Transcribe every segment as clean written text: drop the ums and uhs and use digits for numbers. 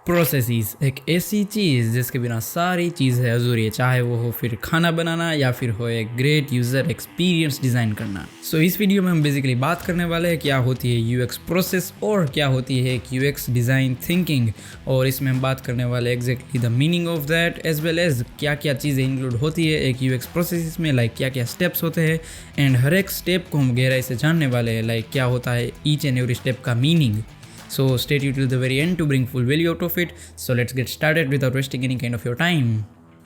Processes एक ऐसी चीज़ जिसके बिना सारी चीज़ें अधूरी है, चाहे वो हो फिर खाना बनाना या फिर हो एक ग्रेट यूज़र एक्सपीरियंस डिज़ाइन करना। सो इस वीडियो में हम बेसिकली बात करने वाले हैं क्या होती है यूएक्स प्रोसेस और क्या होती है एक यूएक्स डिज़ाइन थिंकिंग, और इसमें हम बात करने वाले exactly the meaning of that as well as क्या क्या चीज़ें इंक्लूड होती है एक यूएक्स प्रोसेस में, लाइक क्या क्या स्टेप्स होते हैं एंड हर एक स्टेप को हम गहराई से जानने वाले हैं, लाइक क्या होता है ईच एंड एवरी स्टेप का meaning. So stay tuned till the very end to bring full value out of it. So let's get started without wasting any kind of your time.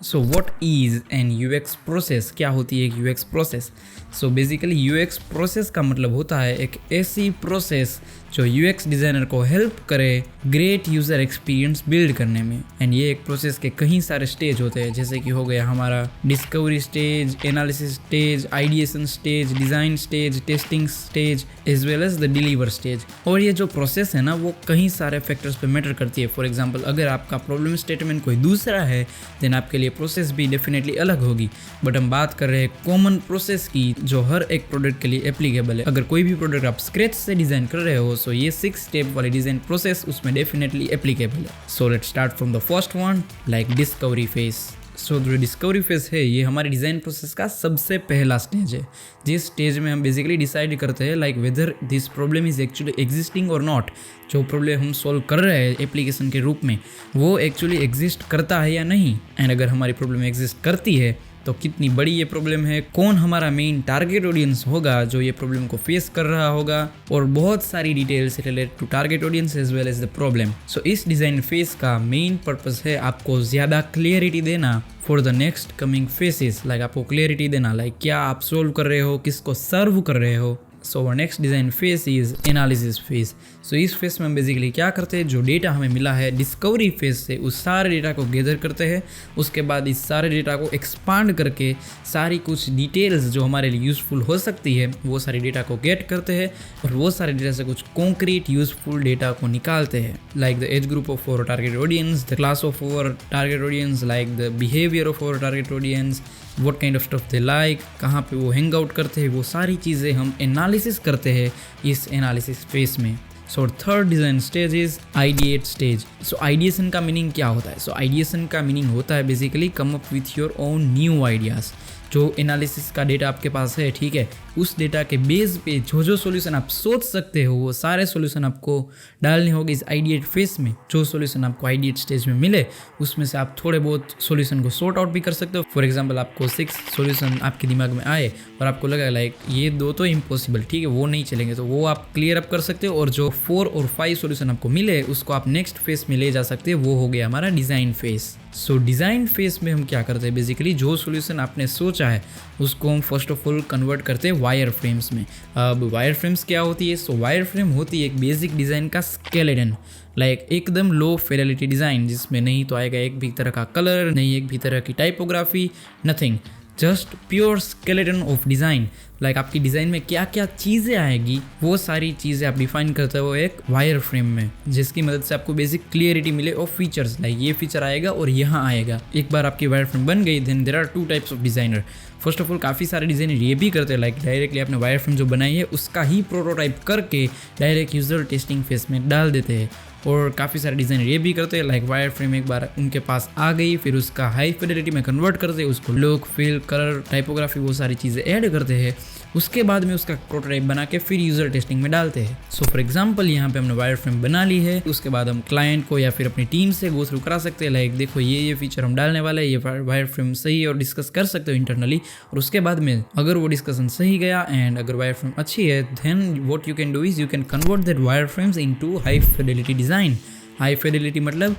So what is an UX process? क्या होती है एक UX process? So basically UX process का मतलब होता है एक ऐसी प्रोसेस जो UX डिज़ाइनर को हेल्प करे ग्रेट यूज़र एक्सपीरियंस बिल्ड करने में। एंड ये एक प्रोसेस के कई सारे स्टेज होते हैं, जैसे कि हो गया हमारा discovery stage, analysis stage, ideation stage, design stage, testing stage as well as the deliver stage. और ये जो प्रोसेस है ना वो कई सारे फैक्टर्स पे मैटर करती है। फॉर एग्जांपल अगर आपका प्रॉब्लम स्टेटमेंट कोई दूसरा है देन आपके लिए प्रोसेस भी डेफिनेटली अलग होगी, बट हम बात कर रहे हैं कॉमन प्रोसेस की जो हर एक प्रोडक्ट के लिए एप्लीकेबल है। अगर कोई भी प्रोडक्ट आप स्क्रैच से डिज़ाइन कर रहे हो सो ये 6 स्टेप वाली डिज़ाइन प्रोसेस उसमें डेफिनेटली एप्लीकेबल है। So let's start from the first one, like discovery phase. So जो डिस्कवरी फेज है ये हमारी डिज़ाइन प्रोसेस का सबसे पहला स्टेज है, जिस स्टेज में हम बेसिकली डिसाइड करते हैं like whether this problem is actually existing और नॉट। जो प्रॉब्लम हम सॉल्व कर रहे हैं एप्लीकेशन के रूप में वो एक्चुअली एग्जिस्ट करता है या नहीं, एंड अगर हमारी प्रॉब्लम एग्जिस्ट करती है तो कितनी बड़ी ये प्रॉब्लम है, कौन हमारा मेन टारगेट ऑडियंस होगा जो ये प्रॉब्लम को फेस कर रहा होगा, और बहुत सारी details related to target audience as well as the problem. So इस डिज़ाइन फेज का मेन पर्पस है आपको ज़्यादा क्लियरिटी देना for the next coming phases, like आपको क्लियरिटी देना लाइक क्या आप सोल्व कर रहे हो, किसको सर्व कर रहे हो। So our next design phase is analysis phase. So इस फेज में हम बेसिकली क्या करते हैं, जो डेटा हमें मिला है डिस्कवरी फेज से उस सारे डेटा को गैदर करते हैं, उसके बाद इस सारे डेटा को एक्सपांड करके सारी कुछ डिटेल्स जो हमारे लिए यूज़फुल हो सकती है वो सारी डेटा को गेट करते हैं और वो सारे डेटा से कुछ कॉन्क्रीट यूज़फुल डेटा को निकालते हैं, like the age group of our target audience, the class of our target audience, like the behaviour of our target audience, what kind of stuff they like, कहाँ पे वो hang out करते हैं, वो सारी चीज़ें हम एनालिसिस करते हैं इस एनालिसिस फेज में। So third design stage is ideate stage. So ideation का मीनिंग क्या होता है? सो आइडिएशन का मीनिंग होता है basically come up with your own new ideas. जो एनालिसिस का डेटा आपके पास है, ठीक है, उस डेटा के बेस पे जो सॉल्यूशन आप सोच सकते हो वो सारे सॉल्यूशन आपको डालने होंगे इस आइडिएट फेज में। जो सॉल्यूशन आपको आइडिएट स्टेज में मिले उसमें से आप थोड़े बहुत सॉल्यूशन को सॉर्ट आउट भी कर सकते हो। फॉर एग्जांपल आपको 6 सॉल्यूशन आपके दिमाग में आए और आपको लगा लाइक ये 2 तो इम्पॉसिबल, ठीक है, वो नहीं चलेंगे, तो वो आप क्लियर अप कर सकते हो, और जो 4 और 5 सॉल्यूशन आपको मिले उसको आप नेक्स्ट फेज में ले जा सकते हो। वो हो गया हमारा डिज़ाइन फेज। सो डिज़ाइन फेज में हम क्या करते हैं, बेसिकली जो सॉल्यूशन आपने सोचा है उसको हम फर्स्ट ऑफ ऑल कन्वर्ट करते हैं वायर फ्रेम्स में। अब वायर फ्रेम्स क्या होती है? सो वायर फ्रेम होती है एक बेसिक डिज़ाइन का स्केलेटन, लाइक एकदम लो फिडेलिटी डिज़ाइन जिसमें नहीं तो आएगा एक भी तरह का कलर, नहीं एक भी तरह की typography, nothing, just pure skeleton of design. Like आपकी डिज़ाइन में क्या क्या चीज़ें आएगी वो सारी चीज़ें आप डिफाइन करते हो एक वायर फ्रेम में, जिसकी मदद से आपको बेसिक क्लियरिटी मिले ऑफ फीचर्स, लाइक ये फीचर आएगा और यहाँ आएगा। एक बार आपकी वायर फ्रेम बन गई then there are 2 types of designer. First of all काफ़ी सारे डिज़ाइनर ये भी करते हैं लाइक डायरेक्टली आपने वायर फ्रेम जो बनाई है उसका ही प्रोटोटाइप करके डायरेक्ट यूज़र टेस्टिंग फेज में डाल देते हैं, और काफ़ी सारे डिज़ाइनर ये भी करते हैं लाइक वायर फ्रेम एक बार उनके पास आ गई फिर उसका हाई फिडेलिटी में कन्वर्ट करते हैं, उसको लुक, फील, कलर, टाइपोग्राफी वो सारी चीज़ें ऐड करते हैं, उसके बाद में उसका प्रोटोटाइप बना के फिर यूज़र टेस्टिंग में डालते हैं। सो फॉर एग्जांपल यहाँ पे हमने वायर फ्रेम बना ली है, उसके बाद हम क्लाइंट को या फिर अपनी टीम से गो थ्रू करा सकते हैं लाइक देखो ये फीचर हम डालने वाले हैं, ये वायर फ्रेम सही है, और डिस्कस कर सकते हो इंटरनली, और उसके बाद में अगर वो डिस्कशन सही गया एंड अगर वायर फ्रेम अच्छी है then what you can do is you can convert that wireframes into high fidelity design. High fidelity मतलब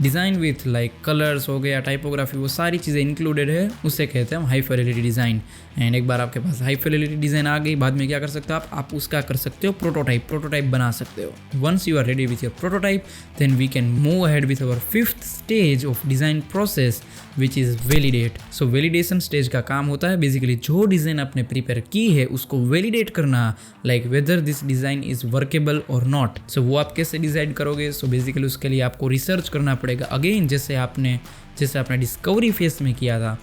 डिज़ाइन विथ लाइक कलर्स हो गया, टाइपोग्राफी, वो सारी चीज़ें इंक्लूडेड है, उसे कहते हैं हम हाई फिडेलिटी डिज़ाइन। एंड एक बार आपके पास हाई फिडेलिटी डिज़ाइन आ गई, बाद में क्या कर सकते हो आप उसका कर सकते हो प्रोटोटाइप बना सकते हो। Once you are ready with your prototype then we can move ahead with our 5th stage of design process which is validate. So validation stage का काम होता है बेसिकली जो डिज़ाइन आपने प्रिपेयर की है उसको वैलिडेट करना, like whether this design is workable और नॉट। सो वो आप कैसे डिसाइड करोगे? सो बेसिकली उसके लिए आपको रिसर्च करना पड़ेगा अगेन, जैसे आपने डिस्कवरी फेज में किया था।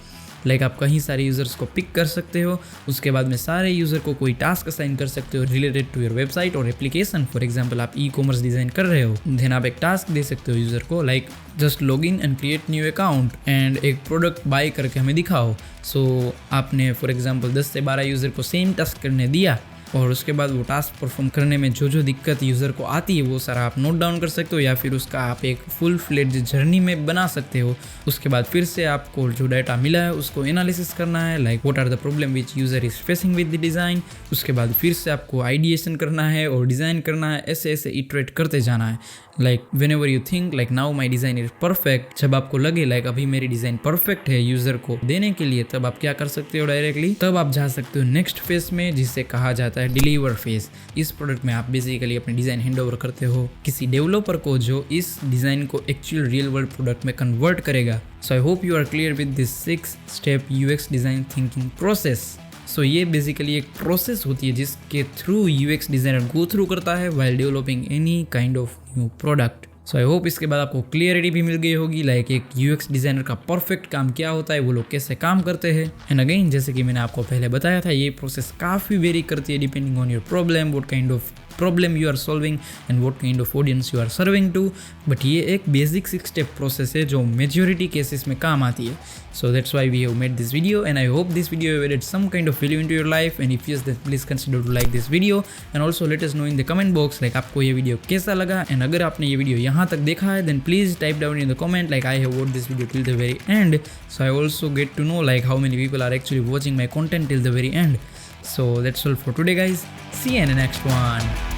लाइक आप कहीं सारे यूज़र्स को पिक कर सकते हो, उसके बाद में सारे यूज़र को कोई टास्क असाइन कर सकते हो रिलेटेड टू योर वेबसाइट और एप्लीकेशन। फॉर एग्जाम्पल आप ई-कॉमर्स डिज़ाइन कर रहे हो, देन आप एक टास्क दे सकते हो यूज़र को, like just log in and create new account and एक प्रोडक्ट बाय करके हमें दिखाओ। सो आपने फॉर एग्जाम्पल 10 से 12 यूज़र को सेम टास्क करने दिया और उसके बाद वो टास्क परफॉर्म करने में जो दिक्कत यूज़र को आती है वो सारा आप नोट डाउन कर सकते हो, या फिर उसका आप एक फुल फ्लेड्ज जर्नी में बना सकते हो। उसके बाद फिर से आपको जो डाटा मिला है उसको एनालिसिस करना है, like what are the problem which user is facing with the design. उसके बाद फिर से आपको आइडिएशन करना है और डिज़ाइन करना है, ऐसे ऐसे इटरेट करते जाना है। Like when ever you think like now my design is perfect, जब आपको लगे लाइक अभी मेरी डिज़ाइन परफेक्ट है यूज़र को देने के लिए, तब आप क्या कर सकते हो डायरेक्टली, तब आप जा सकते हो नेक्स्ट फेज में जिसे कहा जाता है डिलीवर फेज। इस प्रोडक्ट में आप बेसिकली अपनी डिज़ाइन हैंड ओवर करते हो किसी डेवलपर को जो इस डिज़ाइन को एक्चुअल रियल वर्ल्ड प्रोडक्ट में कन्वर्ट करेगा। So I hope you are clear with this 6 step UX design thinking process. So ये बेसिकली एक प्रोसेस होती है जिसके through UX designer go through करता है while developing any kind of new product. So I hope इसके बाद आपको क्लियरिटी भी मिल गई होगी, लाइक एक यूएक्स डिज़ाइनर का परफेक्ट काम क्या होता है, वो लोग कैसे काम करते हैं। एंड अगेन जैसे कि मैंने आपको पहले बताया था, ये प्रोसेस काफ़ी वेरी करती है depending on your problem, what kind of problem you are solving and what kind of audience you are serving to. But ये एक बेसिक 6 स्टेप प्रोसेस है जो मेजॉरिटी केसेस में काम आती है। So that's why we have made this video and I hope this video have added some kind of value into your life, and if yes then please consider to like this video and also let us know in the comment box like आपको ये video कैसा लगा। And अगर आपने ये video यहाँ तक देखा है then please type down in the comment like I have watched this video till the very end, so I also get to know like how many people are actually watching my content till the very end. So that's all for today guys, see you in the next one.